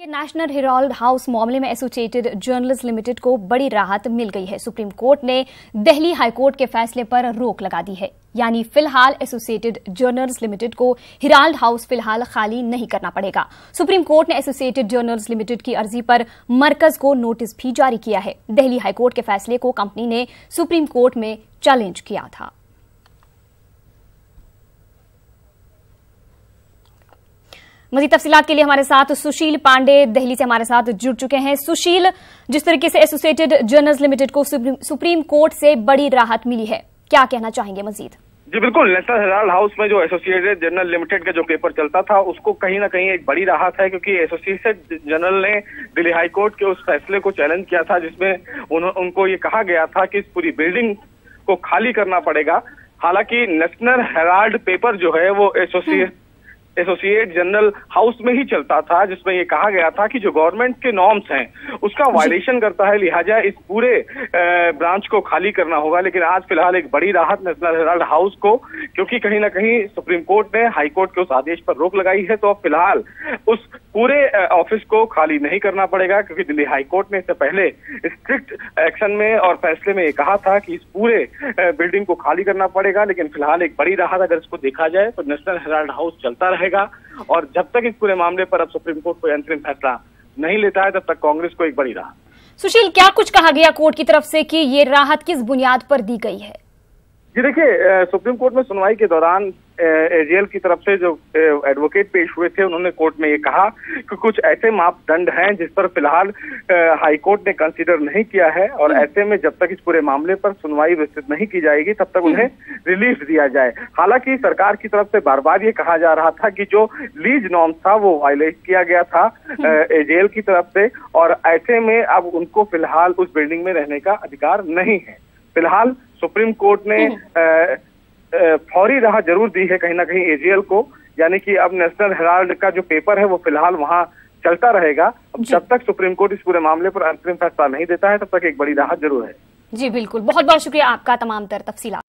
National Herald house मामले में associated journalist limited को बड़ी राहत मिल गई है। सुप्रीम कोर्ट ने दिल्ली हाईकोर्ट के फैसले पर रोक लगा दी है, यानी फिलहाल एसोसिएटेड जर्नलिस्ट लिमिटेड को हेराल्ड हाउस फिलहाल खाली नहीं करना पड़ेगा। सुप्रीम कोर्ट ने एसोसिएटेड जर्नलिस्ट लिमिटेड की अर्जी पर मरकज को नोटिस भी जारी किया है। दिल्ली हाईकोर्ट के फैसले को कंपनी ने सुप्रीम कोर्ट में चैलेंज किया था। मजीद तफसीलात के लिए हमारे साथ सुशील पांडे दिल्ली से हमारे साथ जुड़ चुके हैं। सुशील, जिस तरीके से एसोसिएटेड जर्नलिस्ट लिमिटेड को सुप्रीम कोर्ट से बड़ी राहत मिली है, क्या कहना चाहेंगे मजीद? जी बिल्कुल, नेशनल हेराल्ड हाउस में जो एसोसिएटेड जर्नल लिमिटेड का जो पेपर चलता था उसको कहीं ना कहीं एक बड़ी राहत है, क्योंकि एसोसिएटेड जर्नल ने दिल्ली हाईकोर्ट के उस फैसले को चैलेंज किया था जिसमें उनको ये कहा गया था कि इस पूरी बिल्डिंग को खाली करना पड़ेगा। हालांकि नेशनल हेराल्ड पेपर जो है वो एसोसिएट जनरल हाउस में ही चलता था, जिसमें ये कहा गया था कि जो गवर्नमेंट के नॉर्म्स हैं उसका वायलेशन करता है, लिहाजा इस पूरे ब्रांच को खाली करना होगा। लेकिन आज फिलहाल एक बड़ी राहत नेशनल हेराल्ड हाउस को, क्योंकि कहीं ना कहीं सुप्रीम कोर्ट ने हाई कोर्ट के उस आदेश पर रोक लगाई है, तो अब फिलहाल उस पूरे ऑफिस को खाली नहीं करना पड़ेगा, क्योंकि दिल्ली हाई कोर्ट ने इससे पहले स्ट्रिक्ट एक्शन में और फैसले में ये कहा था कि इस पूरे बिल्डिंग को खाली करना पड़ेगा। लेकिन फिलहाल एक बड़ी राहत अगर इसको देखा जाए तो नेशनल हेराल्ड हाउस चलता रहेगा, और जब तक इस पूरे मामले पर अब सुप्रीम कोर्ट कोई अंतरिम फैसला नहीं लेता है तब तक कांग्रेस को एक बड़ी राहत। सुशील, क्या कुछ कहा गया कोर्ट की तरफ से कि ये राहत किस बुनियाद पर दी गई है? जी देखिए, सुप्रीम कोर्ट में सुनवाई के दौरान एजेएल की तरफ से जो एडवोकेट पेश हुए थे उन्होंने कोर्ट में ये कहा कि कुछ ऐसे मापदंड हैं जिस पर फिलहाल हाई कोर्ट ने कंसीडर नहीं किया है, और ऐसे में जब तक इस पूरे मामले पर सुनवाई विस्तृत नहीं की जाएगी तब तक उन्हें रिलीफ दिया जाए। हालांकि सरकार की तरफ से बार बार ये कहा जा रहा था कि जो लीज नॉर्म था वो वायलेट किया गया था एजेएल की तरफ से, और ऐसे में अब उनको फिलहाल उस बिल्डिंग में रहने का अधिकार नहीं है। फिलहाल सुप्रीम कोर्ट ने फौरी राहत जरूर दी है कहीं ना कहीं एजेएल को, यानी कि अब नेशनल हेराल्ड का जो पेपर है वो फिलहाल वहां चलता रहेगा। जब तक सुप्रीम कोर्ट इस पूरे मामले पर अंतरिम फैसला नहीं देता है तब तक एक बड़ी राहत जरूर है। जी बिल्कुल, बहुत बहुत शुक्रिया आपका तमाम तर तफसीलात।